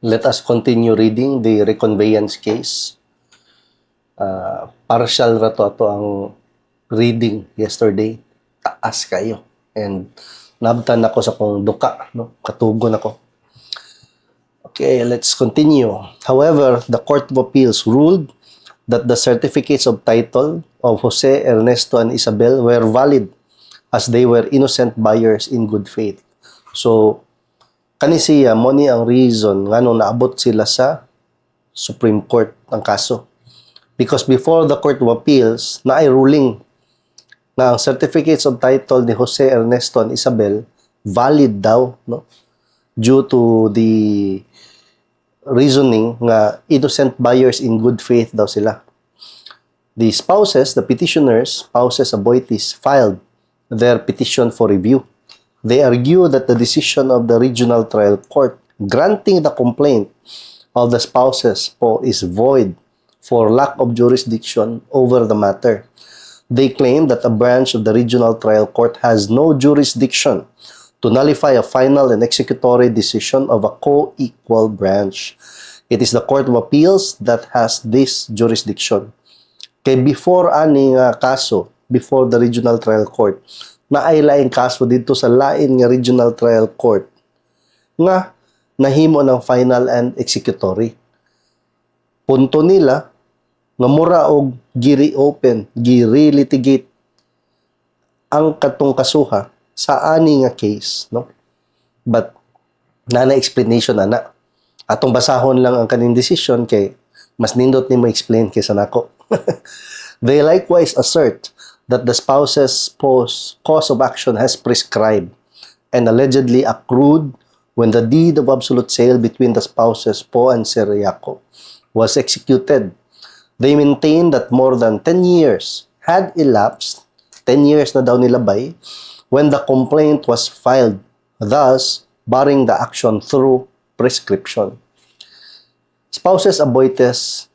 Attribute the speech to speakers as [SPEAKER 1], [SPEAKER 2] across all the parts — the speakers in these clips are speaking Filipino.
[SPEAKER 1] Let us continue reading the reconveyance case. Partial ra to ang reading yesterday. Taas kayo. And nabtan ako sa kong duka, no? Katugon ako. Okay, let's continue. However, the Court of Appeals ruled that the certificates of title of Jose Ernesto and Isabel were valid as they were innocent buyers in good faith. So, kani siya, mo ni ang reason nga nung naabot sila sa Supreme Court ng kaso. Because before the Court of Appeals, na ay ruling na ang certificates of title ni Jose Ernesto and Isabel valid daw, no? Due to the reasoning nga innocent buyers in good faith daw sila. The spouses, the petitioners, spouses Aboitiz, filed their petition for review. They argue that the decision of the Regional Trial Court granting the complaint of the spouses po is void for lack of jurisdiction over the matter. They claim that a branch of the Regional Trial Court has no jurisdiction to nullify a final and executory decision of a co-equal branch. It is the Court of Appeals that has this jurisdiction. Kay before ani nga kaso, before the Regional Trial Court, na ay laing kaso dito sa lain nga Regional Trial Court nga nahimo ng final and executory. Punto nila nga mura og giri-open, giri-litigate ang katong kasuha sa ani nga case, no? But na explanation ana. Atong basahon lang ang kaning decision kay mas nindot nimo explain kaysa nako. They likewise assert that the spouse's cause of action has prescribed and allegedly accrued when the deed of absolute sale between the spouses Po and Seriaco was executed. They maintain that more than 10 years had elapsed, 10 years na daw nilabay, when the complaint was filed, thus barring the action through prescription. Spouses Aboitiz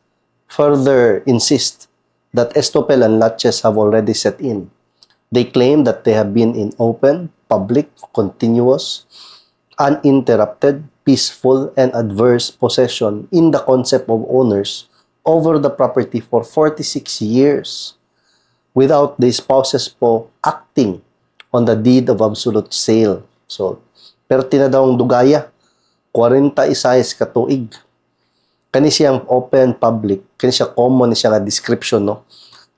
[SPEAKER 1] further insist that estoppel and laches have already set in. They claim that they have been in open, public, continuous, uninterrupted, peaceful, and adverse possession in the concept of owners over the property for 46 years without the spouses po acting on the deed of absolute sale. So, pero tinadawang dugaya, 46 katuig. Kani siyang open, public, kani siya common, siya nga description, no?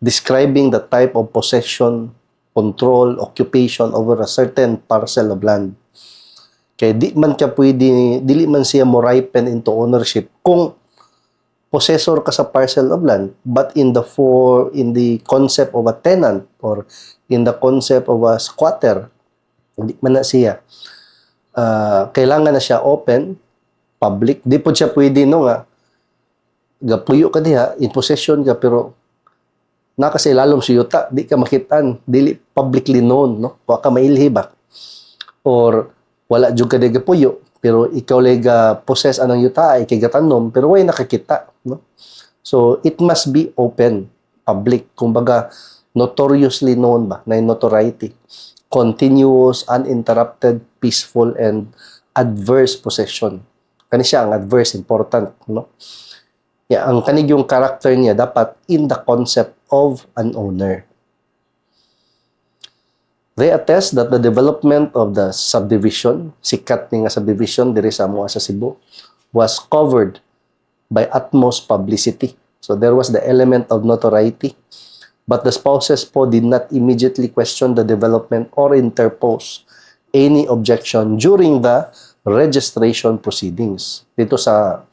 [SPEAKER 1] Describing the type of possession, control, occupation over a certain parcel of land. Kaya dili man siya mo ripen into ownership kung possessor ka sa parcel of land, but in the concept of a tenant or in the concept of a squatter, hindi man na siya. Kailangan na siya open, public. Di po siya pwede, no, nga gapuyo ka diha, in possession ka, pero nakasa ilalom sa yuta, di ka makitaan, dili publicly known, no? Wa ka mailhi ba? Or wala jud ka di gapuyo, pero ikaw lega possess anang yuta ay kay gatanom, pero way nakakita, no? So it must be open, public, kumbaga notoriously known ba, na notoriety, continuous, uninterrupted, peaceful, and adverse possession. Kani siya ang adverse, important, no? Yeah, ang kanig yung character niya dapat in the concept of an owner. They attest that the development of the subdivision, sikat ni nga subdivision diri sa Amoa sa Cebu, was covered by utmost publicity. So there was the element of notoriety, but the spouses po did not immediately question the development or interpose any objection during the registration proceedings. Dito sa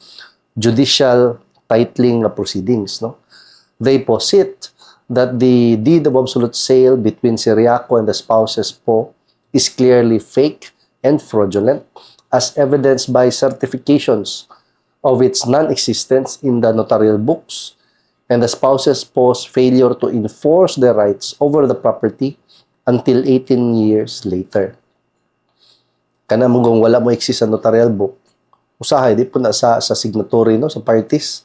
[SPEAKER 1] judicial titling na proceedings, no? They posit that the deed of absolute sale between Seriaco and the spouses po is clearly fake and fraudulent, as evidenced by certifications of its non-existence in the notarial books and the spouses po's failure to enforce their rights over the property until 18 years later. Kana mong wala mo exist sa notarial book, usahay di po na sa signatory, no, sa parties,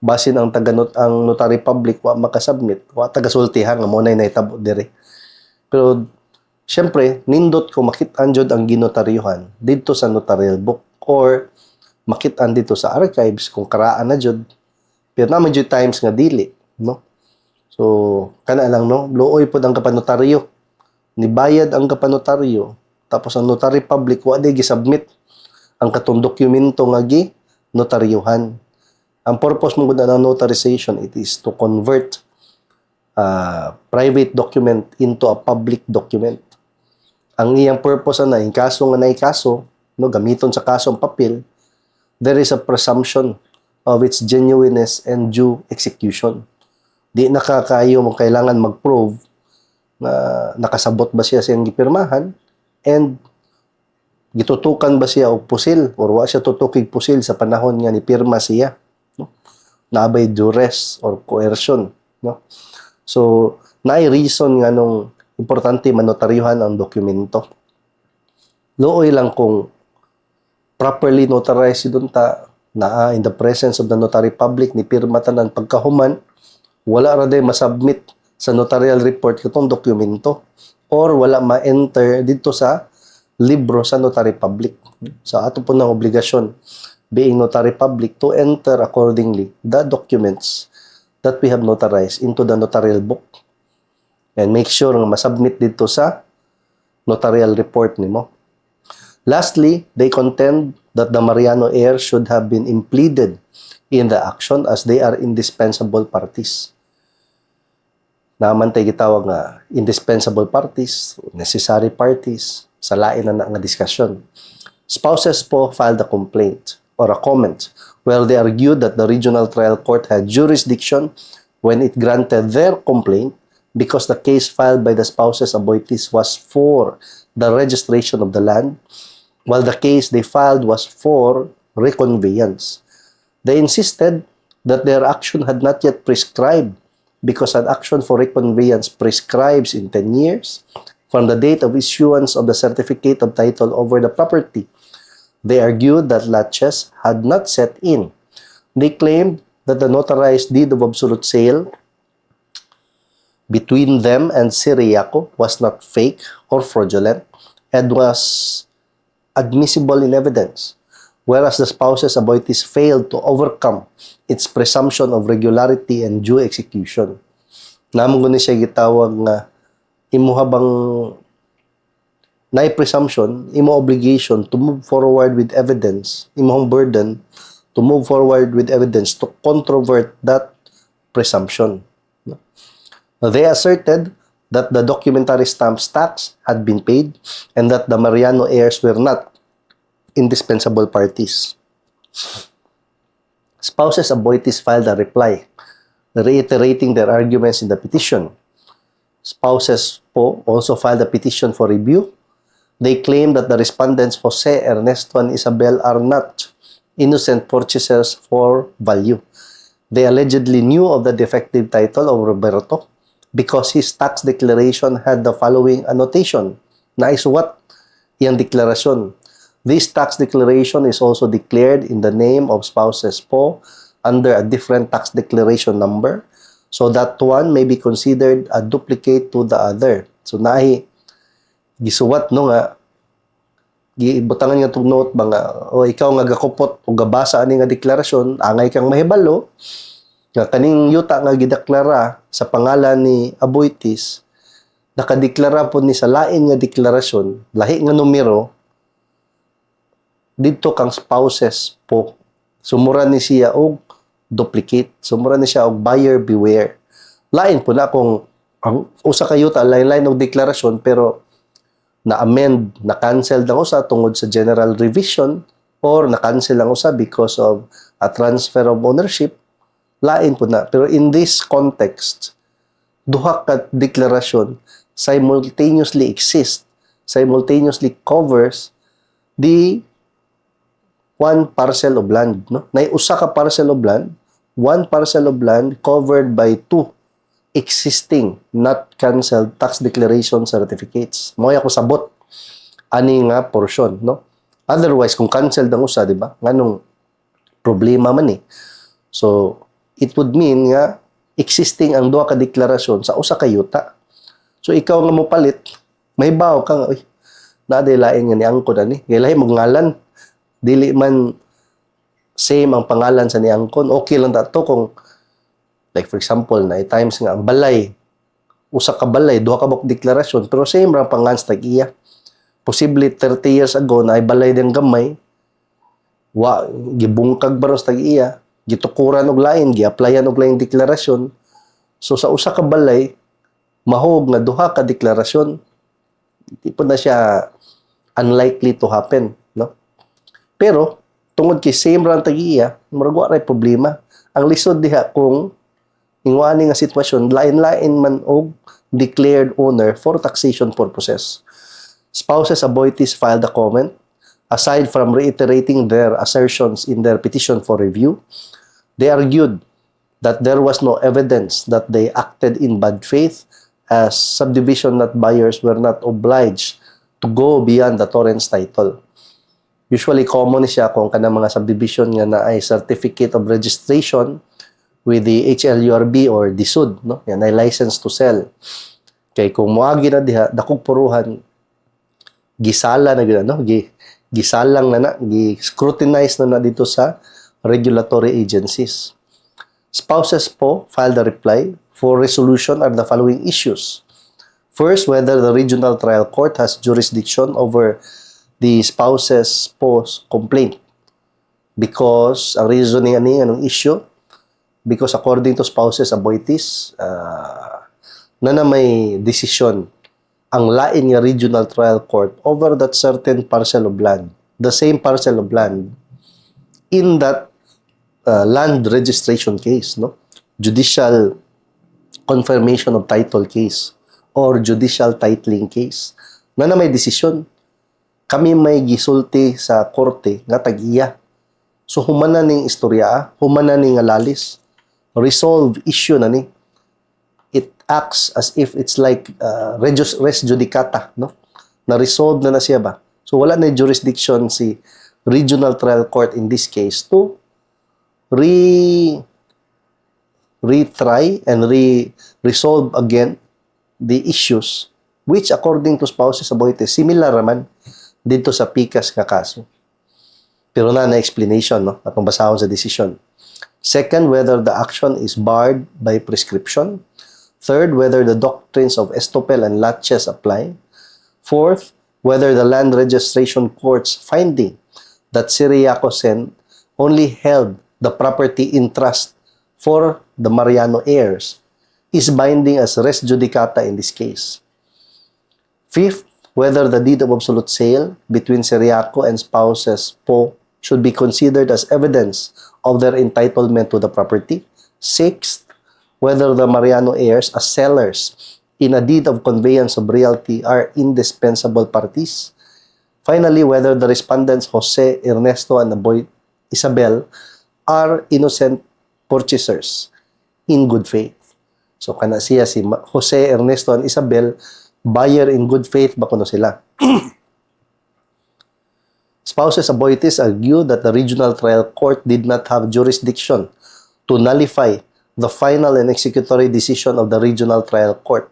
[SPEAKER 1] basin ang ang notary public wa makasubmit, wa tagasultihan nga mo nay nahitabo dire. Pero syempre nindot ko makit-an jud ang ginotaryuhan didto sa notarial book or makitaan dito sa archives kung karaan na jud. Pero naman jud times nga dili, no? So, kana lang, no? Luoy pod ang kapanotaryo. Nibayad ang kapanotaryo, tapos ang notary public wa di gisubmit ang katong dokumento nga gi notaryuhan. Ang purpose mo ng notarization, it is to convert private document into a public document. Ang iyang purpose na in kaso nga naikaso, no, gamiton sa kasong papel, there is a presumption of its genuineness and due execution. Di nakakayo mo kailangan mag-prove na nakasabot ba siya siyang gipirmahan and gitutukan ba siya og pusil or wa siya tutukig pusil sa panahon nga ni pirma siya, no? Naabay duress or coercion, no? So naay reason nga nung importante manotaryuhan ang dokumento. Luoy lang kung properly notarized doon ta na in the presence of the notary public ni pirma tanan pagkahuman wala ra day masubmit sa notarial report katong dokumento or wala ma-enter dito sa libro sa notary public. So ato po ng obligasyon being notary public to enter accordingly the documents that we have notarized into the notarial book and make sure nga masubmit dito sa notarial report nimo. Lastly, they contend that the Mariano heirs should have been impleaded in the action as they are indispensable parties. Naman tayo gitawag nga indispensable parties, necessary parties, sa lain na nga diskusyon. Spouses po filed a complaint or a comment where they argued that the regional trial court had jurisdiction when it granted their complaint because the case filed by the spouses Aboitiz was for the registration of the land, while the case they filed was for reconveyance. They insisted that their action had not yet prescribed because an action for reconveyance prescribes in 10 years from the date of issuance of the certificate of title over the property. They argued that laches had not set in. They claimed that the notarized deed of absolute sale between them and Siriaco was not fake or fraudulent and was admissible in evidence, whereas the spouses Aboitiz failed to overcome its presumption of regularity and due execution. Namang guni siya gitawag nga imuha bang presumption, imo obligation to move forward with evidence, imong burden to move forward with evidence to controvert that presumption. They asserted that the documentary stamps tax had been paid and that the Mariano heirs were not indispensable parties. Spouses Aboitiz filed a reply reiterating their arguments in the petition. Spouses po also filed a petition for review. They claim that the respondents Jose, Ernesto, and Isabel are not innocent purchasers for value. They allegedly knew of the defective title of Roberto because his tax declaration had the following annotation. Naisuwat iyang deklarasyon. This tax declaration is also declared in the name of spouses po under a different tax declaration number, so that one may be considered a duplicate to the other. So nahi gisuwat no nga gibutangan nga tong note ba nga o ikaw nga gakupot o gabasa ani nga deklarasyon angay kang mahibalo nga kaning yuta nga gideklara sa pangalan ni Aboitiz nakadeklara po ni sa lain nga deklarasyon lahi nga numero didto kang spouses po sumura ni siya og duplicate, sumura ni siya og buyer beware. Lain po na kung ang usa ka yuta lain-lain og deklarasyon pero na-amend, na-cancel lang usa tungod sa general revision or na-cancel lang usa because of a transfer of ownership, lain po na. Pero in this context, duha ka deklarasyon simultaneously exist, simultaneously covers the one parcel of land. No? Nay usa ka parcel of land, one parcel of land covered by two existing, not canceled tax declaration certificates. Mo ako sabot ani nga portion, no? Otherwise kung canceled ang usa, di ba? Nganong problema man eh. So it would mean nga existing ang duha ka deklarasyon sa usa ka yuta. So ikaw nga mo palit, mahibaw ka nga, oy, naday lain nga ni angkod ani. Gaylahi magngalan, dili man same ang pangalan sa niangkon, okay lang dato kung, like for example, na times nga, ang balay, usa ka balay, duha ka bok deklarasyon, pero same ra pangalan sa tag-iya. Posible 30 years ago na ay balay din gamay, gibungkag ba sa tag-iya, gitukuran og lain, gi-applyan og lain deklarasyon. So sa usa ka balay, mahog na duha ka deklarasyon, di po na siya unlikely to happen, no? Pero tungod kay same ra ang tag-iya, murag wa ray problema. Ang lisod diha kung ingwani nga sitwasyon, lain-lain man og declared owner for taxation purposes. Spouses appointees filed a comment. Aside from reiterating their assertions in their petition for review, they argued that there was no evidence that they acted in bad faith, as subdivision lot buyers were not obliged to go beyond the torrent's title. Usually common siya kung kanang mga subdivision nga na ay certificate of registration with the HLURB or DSUD, no? Yan ay license to sell. Kay kung moagi na diha, dakog puruhan, gisala na gina, no? Gisalang na gi-scrutinize na dito sa regulatory agencies. Spouses po filed a reply for resolution are the following issues. First, whether the regional trial court has jurisdiction over the spouses po's complaint. Because, ang reasoning anong issue, because according to spouses appointees, na may decision ang lain nga regional trial court over that certain parcel of land, the same parcel of land, in that land registration case, no? Judicial confirmation of title case or judicial titling case, na may desisyon. Kami may gisulti sa korte nga tag-iya. So humana ning istorya, humana ning alalis, resolve issue na ni. It acts as if it's like res judicata, no? Na-resolve na siya ba? So wala na jurisdiction si regional trial court in this case to retry and resolve again the issues which according to spouses appointees similar naman dito sa PICAS nga kaso. Pero na explanation, no? Atong basahon sa decision. Second, whether the action is barred by prescription. Third, whether the doctrines of estoppel and laches apply. Fourth, whether the land registration court's finding that Siriaco Sen only held the property in trust for the Mariano heirs is binding as res judicata in this case. Fifth, whether the deed of absolute sale between Siriaco and spouses Po should be considered as evidence of their entitlement to the property. Sixth, whether the Mariano heirs as sellers in a deed of conveyance of realty are indispensable parties. Finally, whether the respondents Jose, Ernesto, and Isabel are innocent purchasers in good faith. So, kana siya si Jose, Ernesto, and Isabel, buyer in good faith ba kuno sila? Spouses appointees argue that the regional trial court did not have jurisdiction to nullify the final and executory decision of the regional trial court.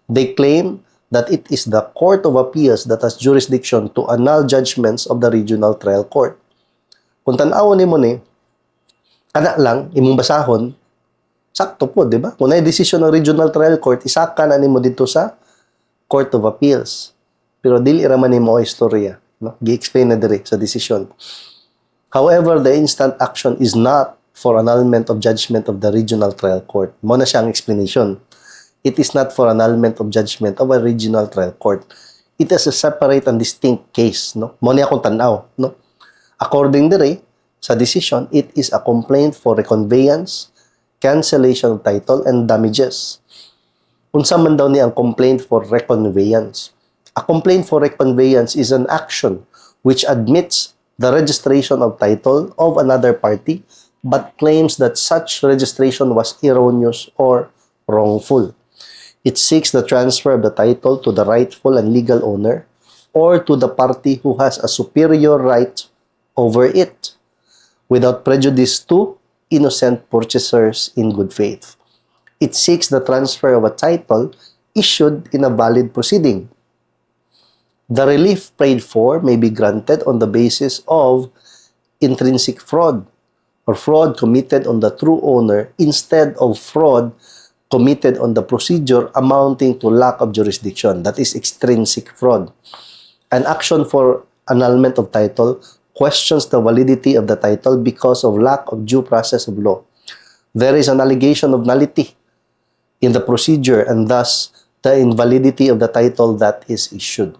[SPEAKER 1] They claim that it is the Court of Appeals that has jurisdiction to annul judgments of the regional trial court. Kung tan-awon nimo ni, kana lang, imong basahon, sakto po, di ba? Kung na decision ng regional trial court, isaka na nimo dito sa Court of Appeals. Pero dili raman nimo o istorya, no? Gi-explain na diri sa decision. However, the instant action is not for annulment of judgment of the regional trial court. Mo na siyang explanation. It is not for annulment of judgment of a regional trial court. It is a separate and distinct case, no? Mo na akong tanaw, no? According diri sa decision, it is a complaint for reconveyance, cancellation of title, and damages. Unsa man daw ni ang complaint for reconveyance? A complaint for reconveyance is an action which admits the registration of title of another party but claims that such registration was erroneous or wrongful. It seeks the transfer of the title to the rightful and legal owner or to the party who has a superior right over it without prejudice to innocent purchasers in good faith. It seeks the transfer of a title issued in a valid proceeding. The relief prayed for may be granted on the basis of intrinsic fraud, or fraud committed on the true owner instead of fraud committed on the procedure amounting to lack of jurisdiction. That is extrinsic fraud. An action for annulment of title questions the validity of the title because of lack of due process of law. There is an allegation of nullity in the procedure and thus the invalidity of the title that is issued.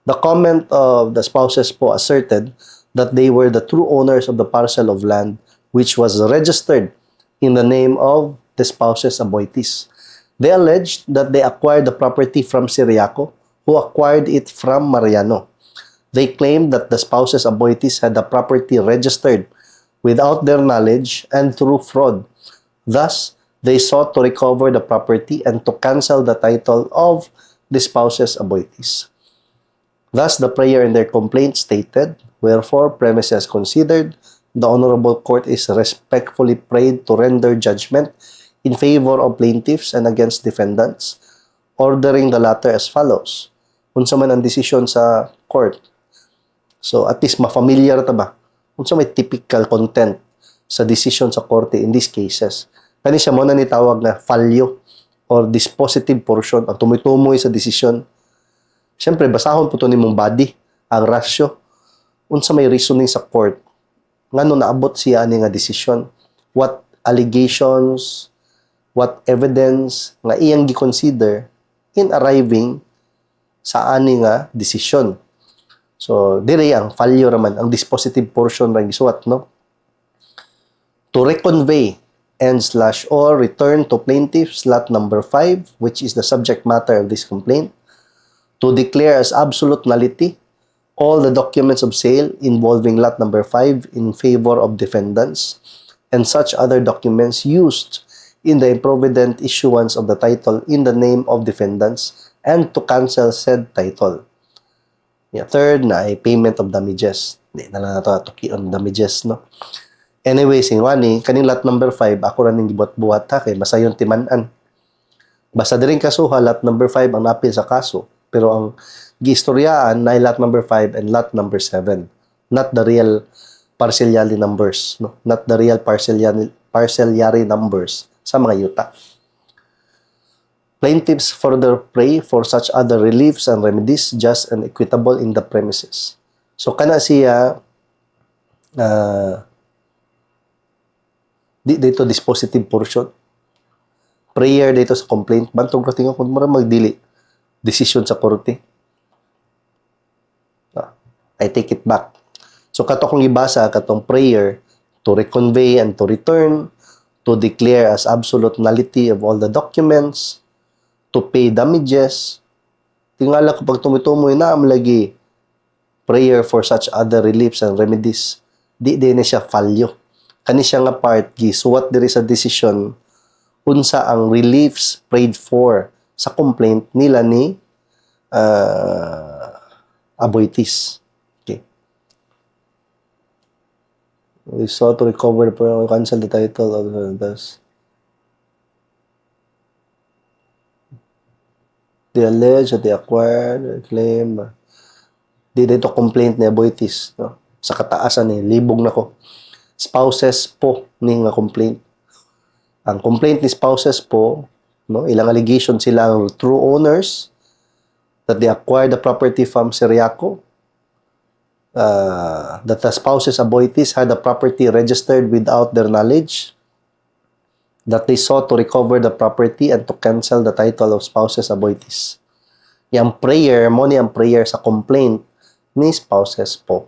[SPEAKER 1] The comment of the spouses po asserted that they were the true owners of the parcel of land which was registered in the name of the spouses Aboitiz. They alleged that they acquired the property from Siriaco, who acquired it from Mariano. They claimed that the spouses Aboitiz had the property registered without their knowledge and through fraud. Thus, they sought to recover the property and to cancel the title of the spouses Aboitiz. Thus, the prayer in their complaint stated, "Wherefore, premises considered, the Honorable Court is respectfully prayed to render judgment in favor of plaintiffs and against defendants, ordering the latter as follows." Unsa man ang desisyon sa court. So, at least ma-familiar ta ba? Unsa may typical content sa decision sa korte in these cases. Kani siya mo na nitawag na fallo or dispositive portion ang tumitumoy sa decision. Siyempre, basahon po ito ni mong body, ang rasyo. Unsa may reasoning sa court. Ngano naabot siya ani nga decision. What allegations, what evidence nga iyang gi-consider in arriving sa ani nga decision. So, dire ang fallo raman, ang dispositive portion ra gisuwat, no? To reconvey and/or return to plaintiff's lot number 5, which is the subject matter of this complaint, to declare as absolute nullity all the documents of sale involving lot number 5 in favor of defendants and such other documents used in the improvident issuance of the title in the name of defendants and to cancel said title. Yeah, third na ay payment of damages. Hindi na lang nato on damages, no? Anyway, singwani, kaning lot number 5, ako rin yung gibuat-buhat ha, kay masayon timanan. Basta din kasuha, lot number 5 ang napil sa kaso. Pero ang giistoryaan na lot number 5 and lot number 7. Not the real parcellary numbers, no? Not the real parcellary numbers sa mga yuta. Plaintiffs further pray for such other reliefs and remedies just and equitable in the premises. So, kana siya dito dispositive portion. Prayer dito sa complaint. Bantog rating ako kung magdili. Decision sa korte. I take it back. So, kato kong ibasa, katong prayer to reconvey and to return, to declare as absolute nullity of all the documents, to pay damages. Tingala ko pag tumitumoy na lagi prayer for such other reliefs and remedies. Di na siya falyo. Kani siya nga part gisuwat diri sa decision unsa ang reliefs prayed for sa complaint nila ni Aboitiz. Okay. We sought to recover the cancel the title of the they allege that they acquired, claim, dito complaint ni Aboitiz, no? Sa kataasan ni libog na ko. Spouses po ni nga complaint. Ang complaint ni spouses po, no, ilang allegation sila ang true owners that they acquired the property from Siriaco, that the spouses Aboitiz had the property registered without their knowledge, that they sought to recover the property and to cancel the title of spouses Aboitiz. Yung prayer, mo ni ang prayer sa complaint ni spouses po.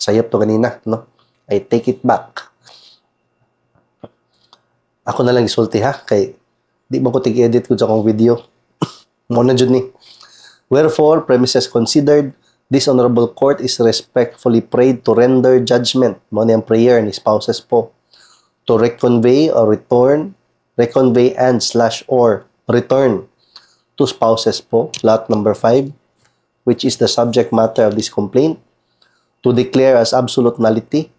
[SPEAKER 1] Sayop to kanina, no? I take it back. Ako na lang isulti ha, kay di mo ko tig-edit ko sa akong video. Muna dyan ni. Wherefore, premises considered, this honorable court is respectfully prayed to render judgment. Mo ni ang prayer ni spouses po. To reconvey or return, reconvey and/or return to spouses po, lot number 5, which is the subject matter of this complaint, to declare as absolute nullity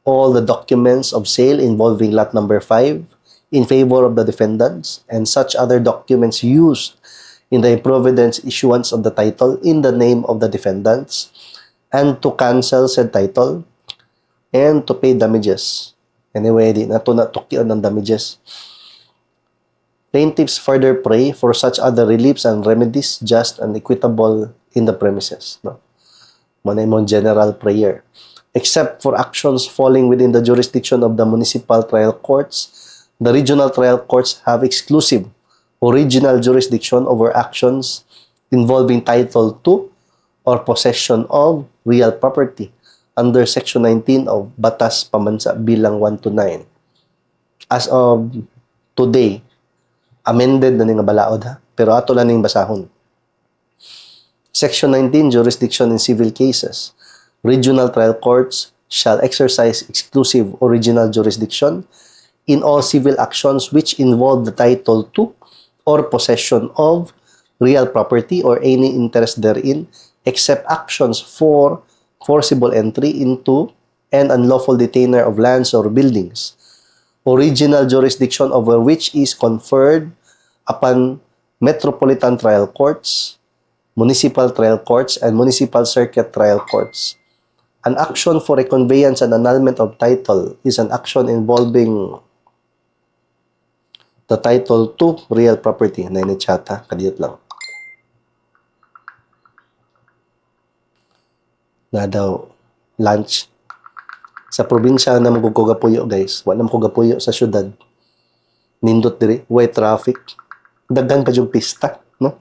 [SPEAKER 1] all the documents of sale involving lot number 5 in favor of the defendants and such other documents used in the improvident issuance of the title in the name of the defendants and to cancel said title. and to pay damages. Anyway, di na to natukian ng damages. Plaintiffs further pray for such other reliefs and remedies just and equitable in the premises. No? Muna yung general prayer. Except for actions falling within the jurisdiction of the municipal trial courts, the regional trial courts have exclusive original jurisdiction over actions involving Title II or possession of real property under Section 19 of Batas Pambansa Bilang 129. As of today, amended na nga balaod ha, pero ato lang ning basahon. Section 19, Jurisdiction in Civil Cases. Regional trial courts shall exercise exclusive original jurisdiction in all civil actions which involve the Title II or possession of real property or any interest therein, except actions for forcible entry into and unlawful detainer of lands or buildings, original jurisdiction over which is conferred upon metropolitan trial courts, municipal trial courts, and municipal circuit trial courts. An action for a conveyance and annulment of title is an action involving the title to real property. Nainitsata, kadiyot lang. Na daw, lunch. Sa probinsya na magkukugapuyo, guys. Wala magkugapuyo sa syudad. Nindot diri, way traffic. Daghan pa yung pista, no?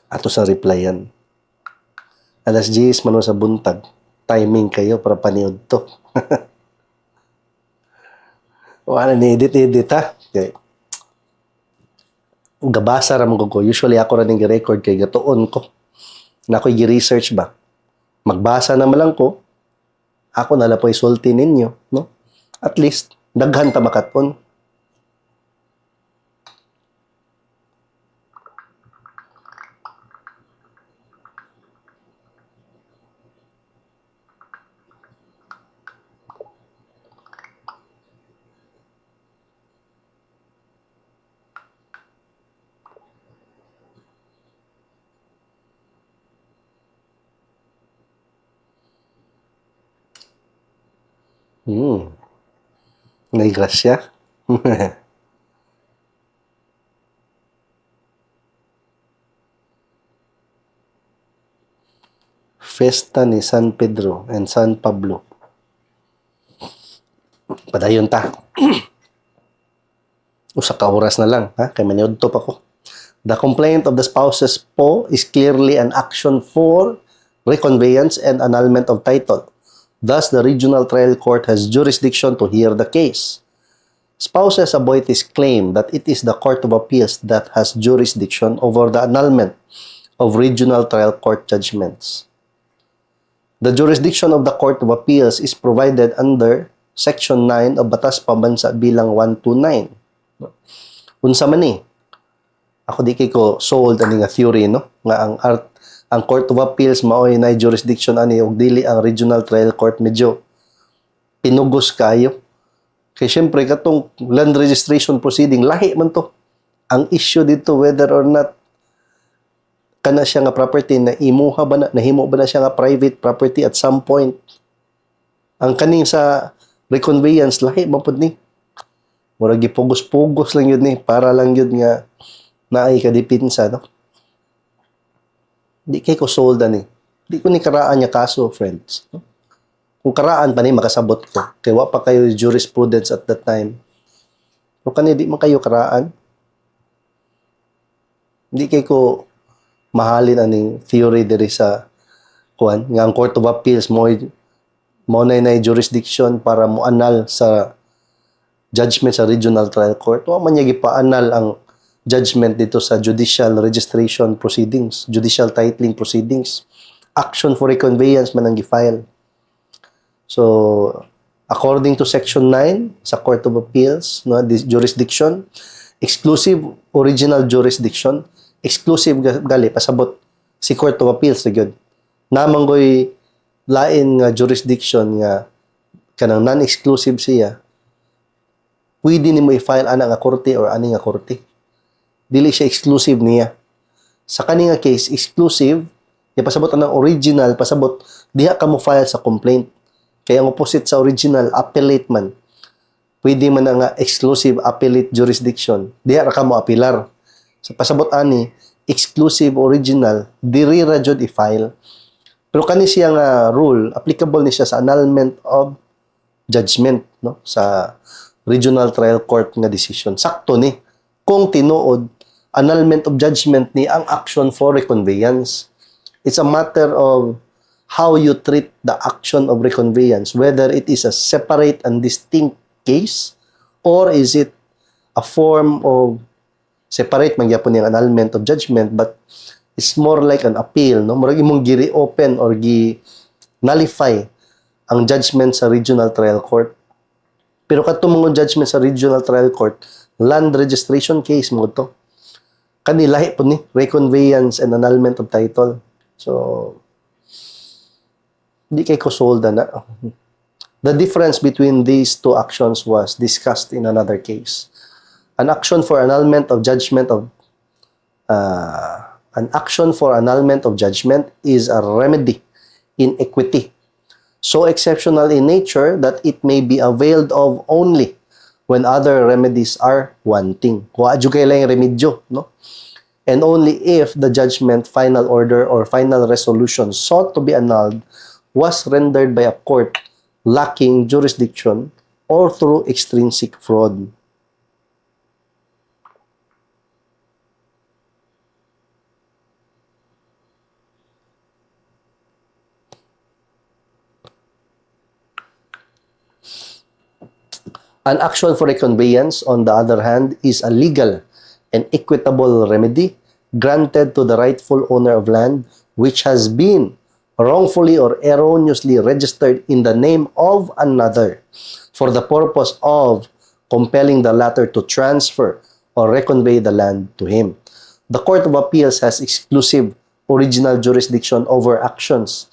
[SPEAKER 1] Ato sa replyan. Alas 10 man sa buntag. Timing kayo para paniod to. Wala ni edit ha. Okay. Gabasa ra mo ko. Usually ako ra ning record kay gatuon ko. Na ako'y gi-research ba. Magbasa naman lang ko. Ako na lang po isulti ninyo, no? At least daghan ta makaton. May grasya. Fiesta ni San Pedro and San Pablo. Padayon ta. Usa ka oras na lang, ha? Kay maniud to pa ko. The complaint of the spouses po is clearly an action for reconveyance and annulment of title. Thus, the regional trial court has jurisdiction to hear the case. Spouses Aboitiz claim that it is the Court of Appeals that has jurisdiction over the annulment of regional trial court judgments. The jurisdiction of the Court of Appeals is provided under Section 9 of Batas Pambansa Bilang 129. Unsa man ni? Ako di kay ko sold ani nga theory, no? Nga ang Court of Appeals maoy na jurisdiction ani og dili ang regional trial court, medyo pinugos kayo. Kay syempre katong land registration proceeding lahi man to. Ang issue dito whether or not kana siya nga property na imuha ba na nahimo ba na siya nga private property at some point. Ang kaning sa reconveyance lahi man pud ni. Murag gipugos-pugos lang yun ni para lang yun nga naay kadipinsa, no? Di kay ko sold ani. Di ko ni karaan niya kaso, friends. Kung karaan pa ni makasabot ko. Kaya wa pa kayo jurisprudence at that time. Kung kani di man kayo karaan. Di kay ko mahalin aning theory diri sa kuan nga ang Court of Appeals mo na jurisdiction para mo annul sa judgment sa regional trial court. Wa man niya gipa-annul ang judgment dito sa judicial registration proceedings, judicial titling proceedings. Action for reconveyance man ang gi-file. So, according to Section 9 sa Court of Appeals, no, this jurisdiction, exclusive original jurisdiction, exclusive gali pasabot si Court of Appeals na gyud. Namanggoy lain nga jurisdiction nga kanang non-exclusive siya. Pwede nimo i-file ana nga korte or ani nga korte. Dili siya exclusive niya. Sa kaninga case, exclusive pasabot ang original, pasabot, diha ka mo file sa complaint. Kaya ang opposite sa original, appellate man. Pwede man nga exclusive appellate jurisdiction. Diha ka mo apilar. Sa pasabot ani, exclusive original, diri ra jud i-file. Pero kani siya nga rule, applicable ni siya sa annulment of judgment, no? Sa regional trial court nga decision. Sakto ni. Kung tinuod, annulment of judgment ni ang action for reconveyance. It's a matter of how you treat the action of reconveyance, whether it is a separate and distinct case or is it a form of separate man gyapon yung annulment of judgment, but it's more like an appeal, no? Murag imong gi-reopen or gi-nullify ang judgment sa regional trial court. Pero kadtong mga judgment sa regional trial court, land registration case mo to. Kanilahi po ni reconveyance and annulment of title. So, di kay kusolda na. The difference between these two actions was discussed in another case. An action for annulment of judgment is a remedy in equity, so exceptional in nature that it may be availed of only when other remedies are wanting. Wa jud kay lang remedyo, no? And only if the judgment, final order, or final resolution sought to be annulled was rendered by a court lacking jurisdiction or through extrinsic fraud. An action for reconveyance, on the other hand, is a legal and equitable remedy granted to the rightful owner of land which has been wrongfully or erroneously registered in the name of another for the purpose of compelling the latter to transfer or reconvey the land to him. The Court of Appeals has exclusive original jurisdiction over actions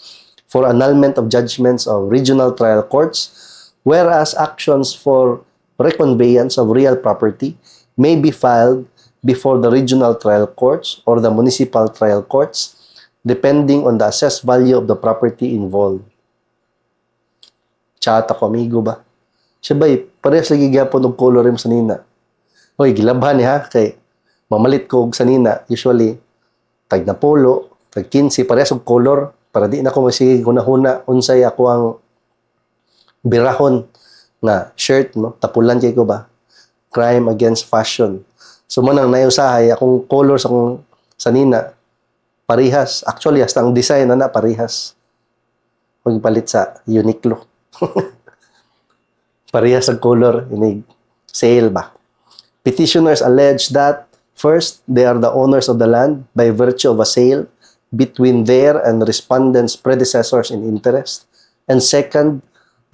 [SPEAKER 1] for annulment of judgments of regional trial courts, whereas actions for reconveyance of real property may be filed before the regional trial courts or the municipal trial courts, depending on the assessed value of the property involved. Chat ako, amigo ba? Siya ba'y, parehas lagi gyapon og color yung sanina. Hoy, gilabhan niya, kay mamalit ko og sanina, usually, tag na polo, tag 15, parehas og color, para di na ko masige hunahuna, unsay ako ang birahon nga shirt, no? Tapulan kay ko ba? Crime against fashion. So, manang naiusahay, akong color sa akong sanina, parihas. Actually, hasta ang design na parihas. Pagpalit sa Uniqlo. Parihas ang color, inig sale ba? Petitioners allege that, first, they are the owners of the land by virtue of a sale between their and respondents' predecessors in interest. And second,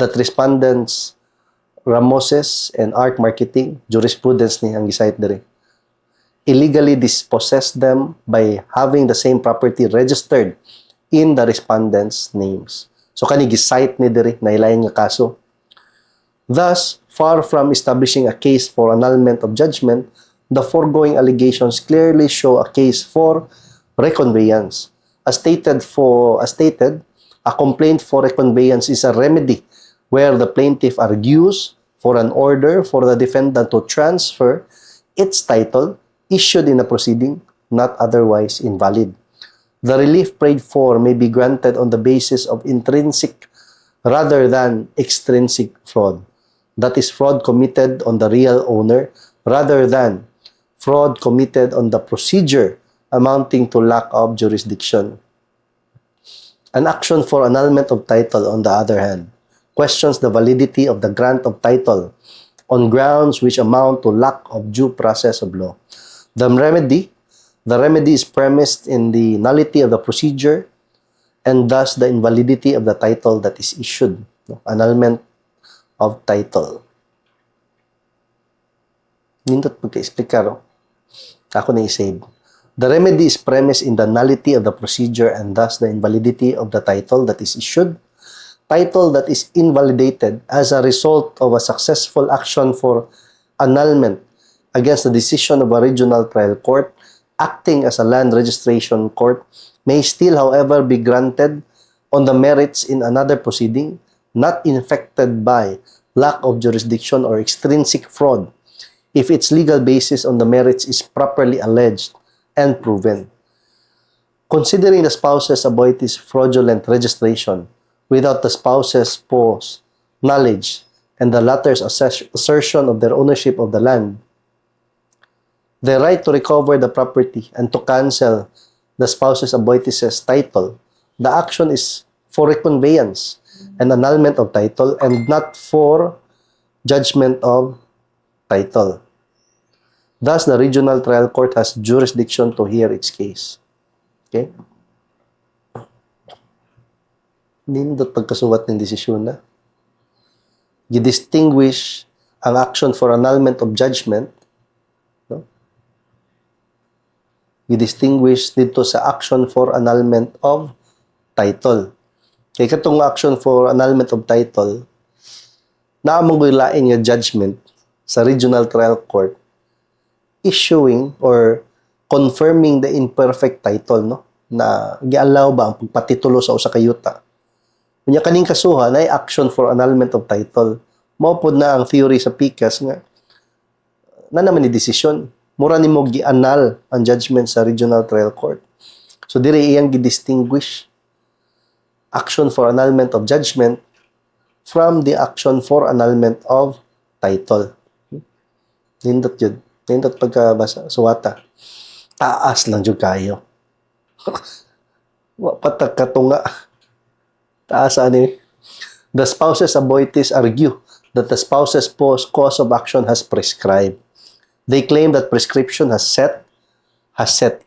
[SPEAKER 1] that respondents Ramoses and Art Marketing, jurisprudence ni ang gisayt diri, illegally dispossessed them by having the same property registered in the respondents' names. So, kani gisayt ni diri na ilayan nga kaso. Thus, far from establishing a case for annulment of judgment, the foregoing allegations clearly show a case for reconveyance. As stated, a complaint for reconveyance is a remedy where the plaintiff argues for an order for the defendant to transfer its title issued in a proceeding not otherwise invalid. The relief prayed for may be granted on the basis of intrinsic rather than extrinsic fraud. That is, fraud committed on the real owner rather than fraud committed on the procedure amounting to lack of jurisdiction. An action for annulment of title, on the other hand, questions the validity of the grant of title on grounds which amount to lack of due process of law. The remedy is premised in the nullity of the procedure and thus the invalidity of the title that is issued. Annulment of title. Nindot pagka-explicar, ako na i-save. The remedy is premised in the nullity of the procedure and thus the invalidity of the title that is issued. Title that is invalidated as a result of a successful action for annulment against the decision of a regional trial court acting as a land registration court, may still, however, be granted on the merits in another proceeding, not infected by lack of jurisdiction or extrinsic fraud, if its legal basis on the merits is properly alleged and proven. Considering the spouse's aboitis fraudulent registration without the spouse's spouse knowledge and the latter's assertion of their ownership of the land, the right to recover the property and to cancel the spouse's aboitis' title, the action is for reconveyance and annulment of title and not for judgment of title. Thus, the regional trial court has jurisdiction to hear its case. Okay? Nindot pagkasuwat ng desisyon na. Gidistinguish ang action for annulment of judgment, no? Gidistinguish dito sa action for annulment of title. Kaya katong action for annulment of title, naamang lain nga judgment sa regional trial court issuing or confirming the imperfect title, no, na giallow ba ang pagpatitulo sa usa ka yuta. Unya kaning kasuhan ay action for annulment of title. Mao pod na ang theory sa PICAS nga na naman ni desisyon mura nimo gi-annul ang judgment sa regional trial court. So dire iyang gi-distinguish action for annulment of judgment from the action for annulment of title. Nindot yun. Nindot pagkabasa, suwata. Taas lang jud kayo. Patag katunga. Taas ani. The spouses aboitis argue that the spouses' cause of action has prescribed. They claim that prescription has set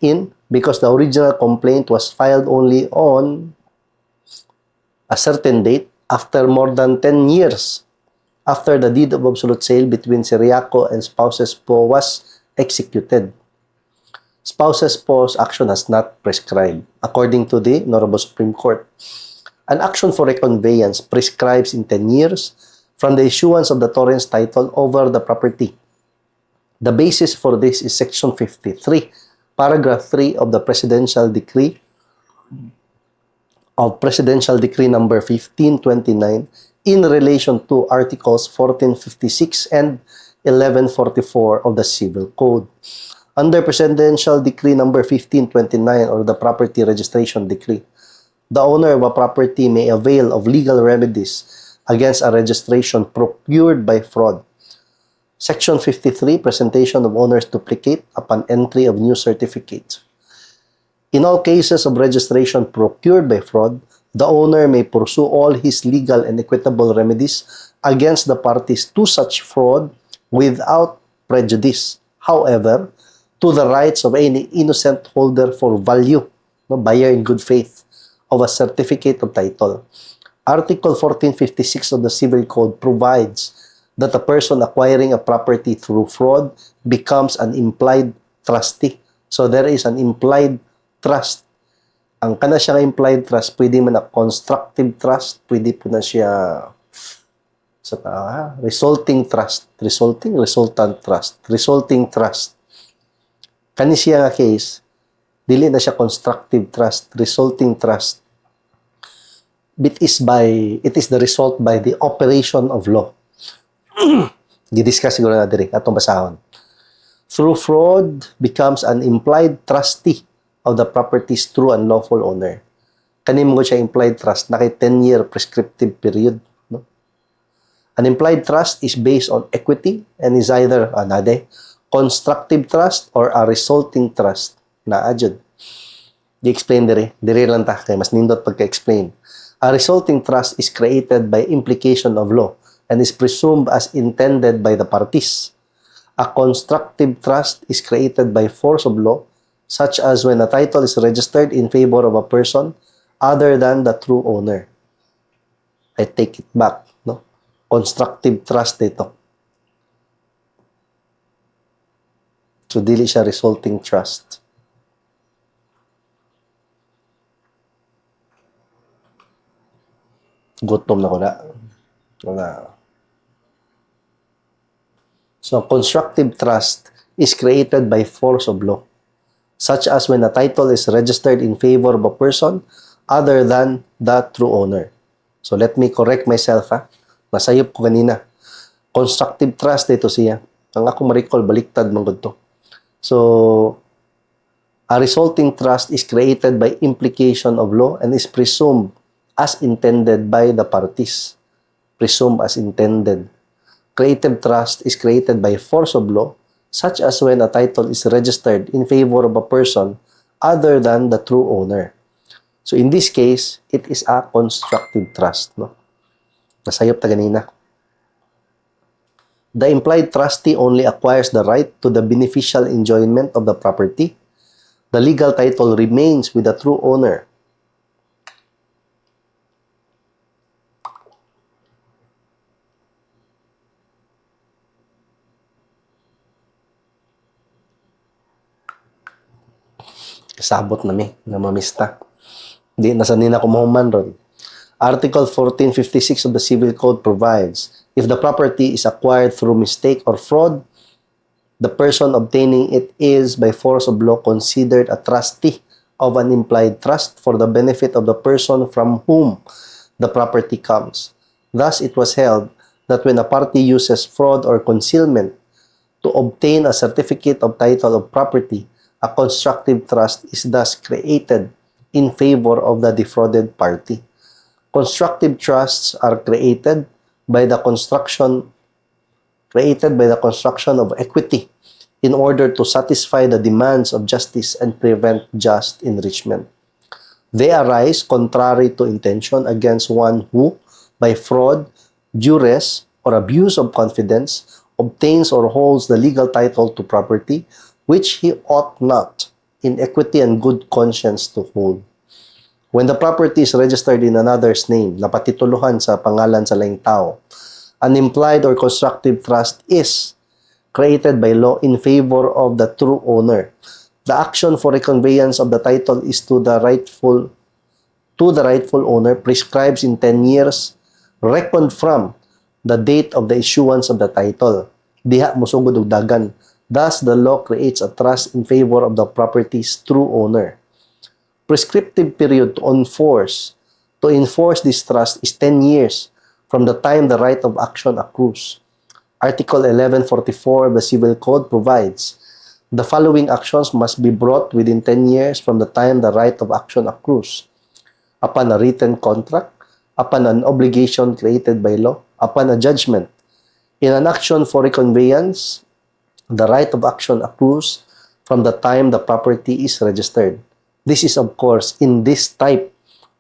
[SPEAKER 1] in because the original complaint was filed only on a certain date after more than 10 years after the deed of absolute sale between Ciriaco and spouses po was executed. Spouses po's action has not prescribed. According to the Honorable Supreme Court, an action for reconveyance prescribes in 10 years from the issuance of the torrent's title over the property. The basis for this is Section 53, Paragraph 3 of the Presidential Decree number 1529 in relation to Articles 1456 and 1144 of the Civil Code. Under Presidential Decree number 1529 or the Property Registration Decree, the owner of a property may avail of legal remedies against a registration procured by fraud. Section 53, Presentation of owner's duplicate upon entry of new certificates. In all cases of registration procured by fraud, the owner may pursue all his legal and equitable remedies against the parties to such fraud without prejudice, however, to the rights of any innocent holder for value, no, buyer in good faith, of a certificate of title. Article 1456 of the Civil Code provides that a person acquiring a property through fraud becomes an implied trustee. So there is an implied trust. Ang kana siya nga implied trust, pwede man na constructive trust, pwede po na siya sa resulting trust, resultant trust, resulting trust. Kani siya nga case, dili na siya constructive trust, resulting trust. It is the result by the operation of law. Gidiscuss siguro na diri atong basahon. Through fraud becomes an implied trustee of the property's true and lawful owner. Kani mo siya implied trust na kay 10-year prescriptive period, no? An implied trust is based on equity and is either constructive trust or a resulting trust na adjud. Di-explain diri lang ta kay mas nindot pagka-explain. A resulting trust is created by implication of law and is presumed as intended by the parties. A constructive trust is created by force of law, such as when a title is registered in favor of a person other than the true owner. I take it back, no? Constructive trust dito. So, dili siya resulting trust. Gutom na ko na. So, constructive trust is created by force of law, such as when a title is registered in favor of a person other than the true owner. So let me correct myself ha. Nasayop ko kanina. Constructive trust dito siya. Ang ako ma-recall, baliktad man to. So, a resulting trust is created by implication of law and is presumed as intended by the parties. Presumed as intended. Creative trust is created by force of law, such as when a title is registered in favor of a person other than the true owner. So in this case, it is a constructive trust. No? Nasayop ta ganina. The implied trustee only acquires the right to the beneficial enjoyment of the property. The legal title remains with the true owner. Kasabot na na mamista. Di, nasanin ako mahuman ron. Article 1456 of the Civil Code provides, if the property is acquired through mistake or fraud, the person obtaining it is, by force of law, considered a trustee of an implied trust for the benefit of the person from whom the property comes. Thus, it was held that when a party uses fraud or concealment to obtain a certificate of title of property, a constructive trust is thus created in favor of the defrauded party. Constructive trusts are created by the construction of equity in order to satisfy the demands of justice and prevent just enrichment. They arise contrary to intention against one who, by fraud, duress, or abuse of confidence, obtains or holds the legal title to property which he ought not, in equity and good conscience, to hold. When the property is registered in another's name, napatituluhan sa pangalan sa laing tao, an implied or constructive trust is created by law in favor of the true owner. The action for reconveyance of the title is to the rightful owner prescribes in 10 years, reckoned from the date of the issuance of the title. Diha mosugod og dagan. Thus, the law creates a trust in favor of the property's true owner. Prescriptive period to enforce this trust is 10 years from the time the right of action accrues. Article 1144 of the Civil Code provides, the following actions must be brought within 10 years from the time the right of action accrues: upon a written contract, upon an obligation created by law, upon a judgment. In an action for reconveyance, the right of action accrues from the time the property is registered. This is, of course, in this type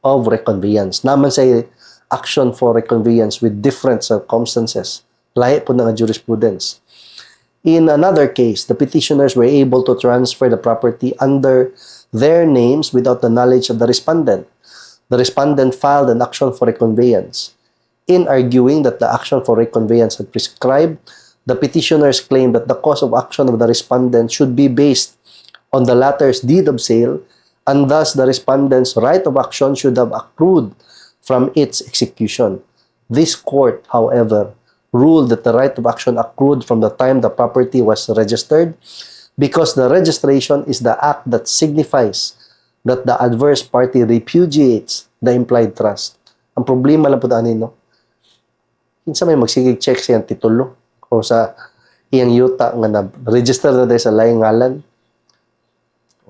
[SPEAKER 1] of reconveyance. Naman sa action for reconveyance with different circumstances. Lahi po ng jurisprudence. In another case, the petitioners were able to transfer the property under their names without the knowledge of the respondent. The respondent filed an action for reconveyance. In arguing that the action for reconveyance had prescribed, the petitioners claimed that the cause of action of the respondent should be based on the latter's deed of sale, and thus the respondent's right of action should have accrued from its execution. This court, however, ruled that the right of action accrued from the time the property was registered, because the registration is the act that signifies that the adverse party repudiates the implied trust. Ang problema lang po daan no? Kinsa may magsigig check siyang titulo o sa iyang yuta nga na-register na dahil sa laing ngalan.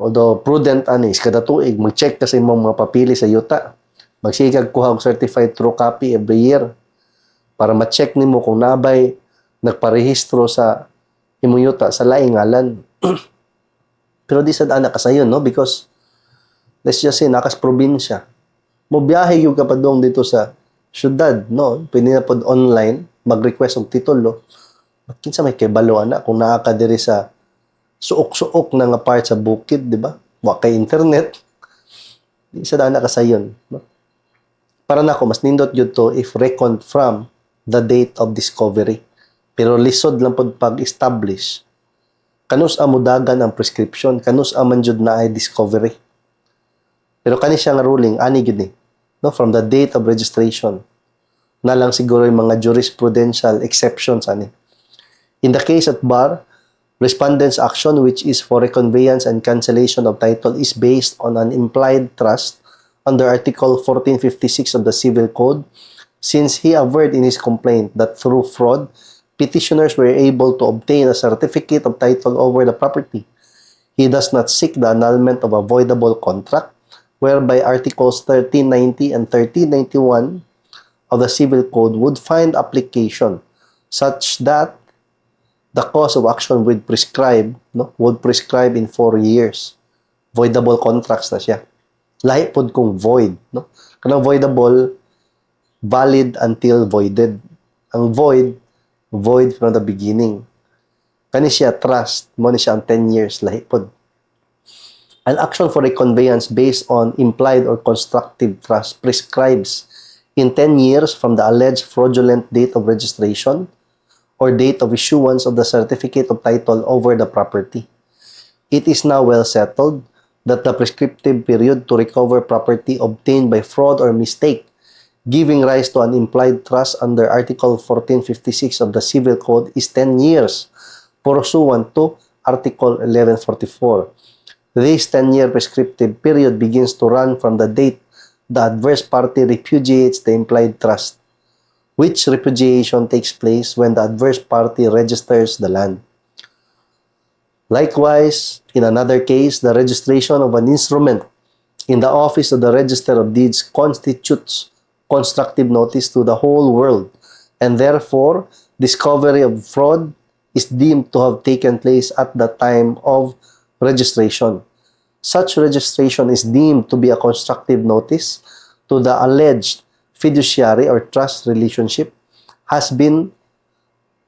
[SPEAKER 1] Although prudent anis, kada tuig, mag-check ka sa imong mga papili sa yuta. Magsigag kuha og certified true copy every year para ma-check nimo kung nabay nagparehistro sa imong yuta sa laing ngalan. Pero di sad ana kasayon, no? Because let's just say nakas probinsya. Mo biyahe yung kapadong dito sa syudad, no? Pwede na pod online mag-request og titulo. Kinsa may kibalo ana kung naa ka diri sa suok-suok na nga part sa bukid, di ba? Wa kay internet. Di sad ana kasayon, no? Para nako mas nindot gyud to if reckoned from the date of discovery. Pero lisod lang pod pag-establish kanus amudagan ang prescription, kanus aman jud na ay discovery. Pero kani siya nga ruling ani gyud ni, no, from the date of registration. Na lang siguro yung mga jurisprudential exceptions ani. In the case at bar, Respondent's action, which is for reconveyance and cancellation of title, is based on an implied trust under Article 1456 of the Civil Code, since he averred in his complaint that through fraud, petitioners were able to obtain a certificate of title over the property. He does not seek the annulment of a voidable contract, whereby Articles 1390 and 1391 of the Civil Code would find application, such that the cause of action would prescribe in 4 years. Voidable contracts na siya. Lahi pod kung void, no? Kanang voidable, valid until voided. Ang void from the beginning. Kani siya trust, mo ni siya ang 10 years, lahi pod. An action for a conveyance based on implied or constructive trust prescribes in 10 years from the alleged fraudulent date of registration or date of issuance of the certificate of title over the property. It is now well settled that the prescriptive period to recover property obtained by fraud or mistake, giving rise to an implied trust under Article 1456 of the Civil Code, is 10 years, pursuant to Article 1144. This 10-year prescriptive period begins to run from the date the adverse party repudiates the implied trust, which repudiation takes place when the adverse party registers the land. Likewise, in another case, the registration of an instrument in the office of the Register of Deeds constitutes constructive notice to the whole world, and therefore, discovery of fraud is deemed to have taken place at the time of registration. Such registration is deemed to be a constructive notice to the alleged fiduciary or trust relationship has been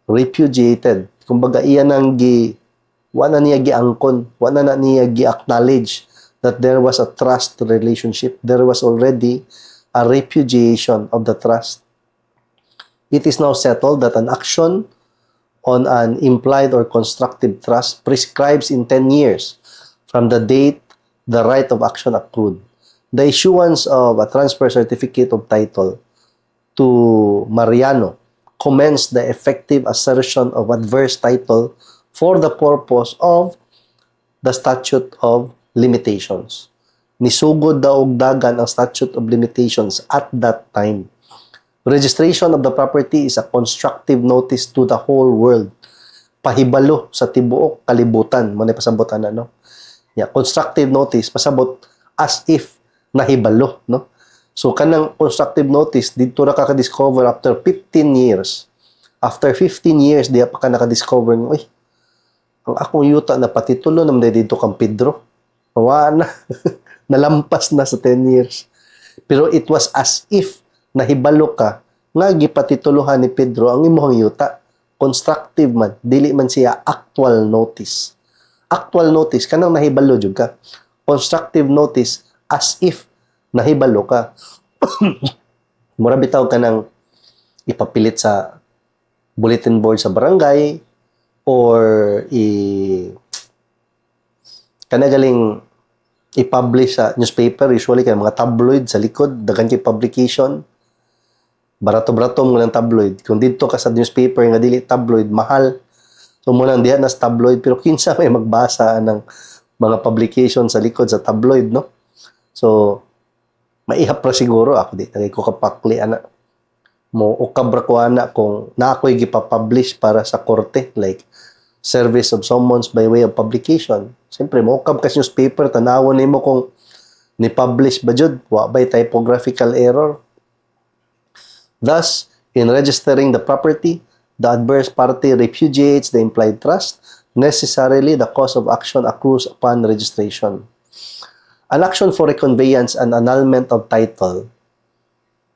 [SPEAKER 1] repudiated. Kumbaga, iyan ang wala niya giangkon, wala na niya gi-acknowledge that there was a trust relationship. There was already a repudiation of the trust. It is now settled that an action on an implied or constructive trust prescribes in 10 years from the date the right of action accrued. The issuance of a transfer certificate of title to Mariano commenced the effective assertion of adverse title for the purpose of the statute of limitations. Nisugod daw og dagan ang statute of limitations at that time. Registration of the property is a constructive notice to the whole world. Pahibalo sa tibuok kalibutan. Mo na pasabotan na, no? Yeah, constructive notice, pasabot as if nahibalo, no? So, kanang constructive notice, dito na ka-discover after 15 years. After 15 years, di pa ka naka-discover, uy, ang akong yuta na patitulo naman dito kang Pedro. Wala na. Nalampas na sa 10 years. Pero it was as if nahibalo ka nga gipatituluhan ni Pedro ang imong yuta. Constructive man, dili man siya actual notice. Actual notice, kanang nahibalo jud ka. Constructive notice, as if nahibalo ka. Mura bitaw ka nang ipapilit sa bulletin board sa barangay or kanagaling i-publish sa newspaper, usually kay mga tabloid sa likod, dagan kay publication. Barato-barato mo ng tabloid. Kung dito ka sa newspaper nga dili tabloid, mahal. So mo lang diha nas tabloid, pero kinsa may magbasa ng mga publication sa likod sa tabloid, no? So, maihap ra siguro ako di tagay ko kapakli ana mo o kabra ko ana kung na ako'y gipa-publish para sa korte, like service of summons by way of publication. Siyempre mo kab kas newspaper tanawon nimo kung ni-publish ba jud wa bay typographical error. Thus, in registering the property, the adverse party repudiates the implied trust. Necessarily, the cause of action accrues upon registration. An action for reconveyance and annulment of title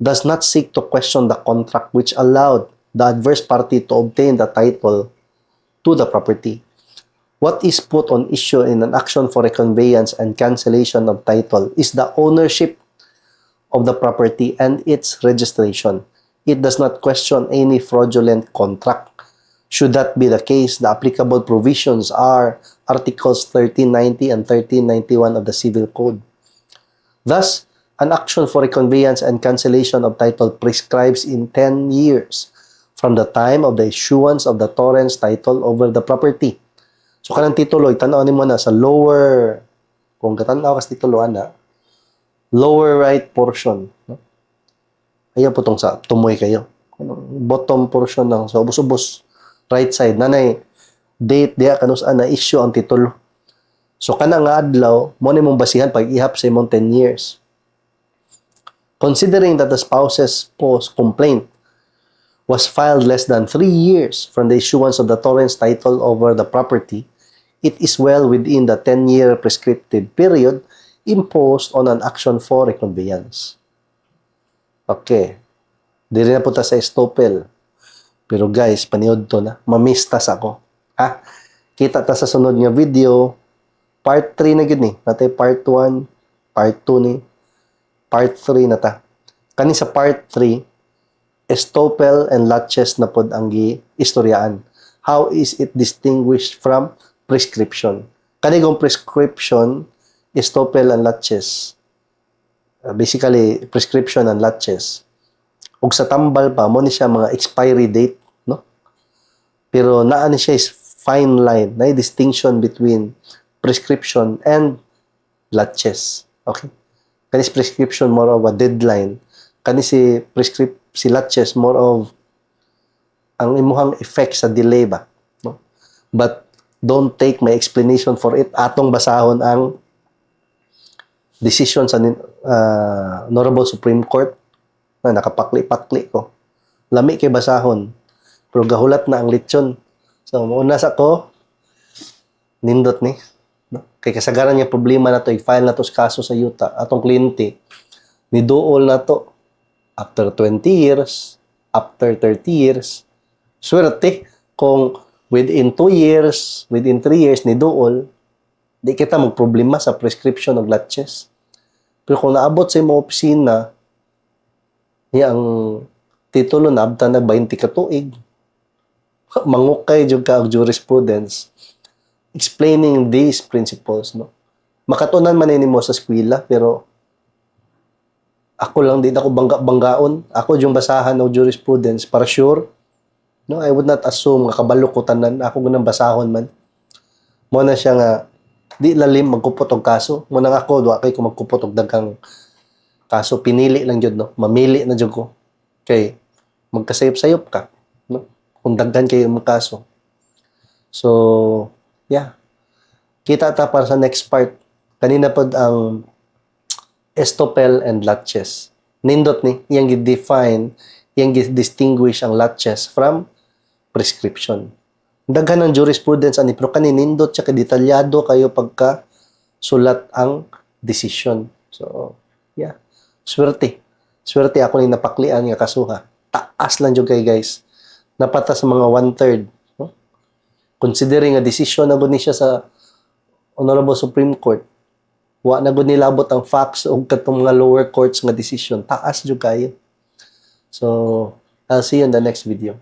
[SPEAKER 1] does not seek to question the contract which allowed the adverse party to obtain the title to the property. What is put on issue in an action for reconveyance and cancellation of title is the ownership of the property and its registration. It does not question any fraudulent contract. Should that be the case, the applicable provisions are Articles 1390 and 1391 of the Civil Code. Thus, an action for reconveyance and cancellation of title prescribes in 10 years from the time of the issuance of the torrent's title over the property. So kanang titulo itanaw nimo na sa lower, kung katanaw kas titulo ana, lower right portion, no? Ayaw po tong sa tumoy kayo. Bottom portion lang sa ubos-ubos right side nanay date diha kanus-an na issue ang titulo. So kana nga adlaw mo nimong basihan pag ihap sa imong 10 years. Considering that the spouse's post complaint was filed less than 3 years from the issuance of the torrent's title over the property, it is well within the 10-year prescriptive period imposed on an action for reconveyance. Okay. Dili na po ta sa estoppel. Pero guys, paniod to na. Mamistas ako. Ha? Kita ta sa sunod nga video. Part 3 na gid ni. Natay part 1, part 2 ni. Part 3 na ta. Kani sa part 3, estoppel and laches na pod ang giistoryaan. How is it distinguished from prescription? Kanigong prescription, estoppel and laches. Basically, prescription and laches. Ug sa tambal pa, mo ni siya mga expiry date, no? Pero naa ni siya is fine line, na distinction between prescription and laches. Okay? Kani si prescription more of a deadline. Kani si laches more of ang imuhang effect sa delay ba, no? But don't take my explanation for it. Atong basahon ang decision sa Honorable Supreme Court na nakapakli-pakli ko. Lami kay basahon. Pero gahulat na ang lechon. So, mauna sa ko, nindot ni. No? Kay kasagaran niya problema na to, i-file na to sa kaso sa yuta. Atong kliyente, niduol na to. After 20 years, after 30 years, swerte kung within 2 years, within 3 years, niduol, di kita magproblema sa prescription ng laches. Pero kung naabot sa imong opisina, ang titulo na abta na 20 ka tuig, mangukay jud ka og jurisprudence explaining these principles, no? Makatunan man nimo sa eskwela, pero ako lang din ako bangga-banggaon. Ako yung basahan ng jurisprudence para sure. No, I would not assume nga kabalo ko tanan ako gunang basahon man. Mo na siya nga di lalim magkupot og kaso. Mo nang ako wa kay ko magkupot og daghang kaso, pinili lang jud, no. Mamili na jud ko. Kay magkasayop-sayop ka, no. Kung daghan kayo mo kaso. So, yeah. Kita ta para sa next part. Kanina pod ang estoppel and laches. Nindot ni iyang gi-define, iyang gi-distinguish ang laches from prescription. Daghan ng jurisprudence ani pero kaninindot siya detalyado kayo pagka sulat ang decision. So, yeah. Swerte. Swerte ako ni napaklian nga kasuha. Taas lang jud kay guys. Napata sa mga 1/3, no? Considering a decision na gud ni siya sa Honorable Supreme Court, wa na gud nilabot ang facts og katong mga lower courts nga decision. Taas jud kayo. So, I'll see you in the next video.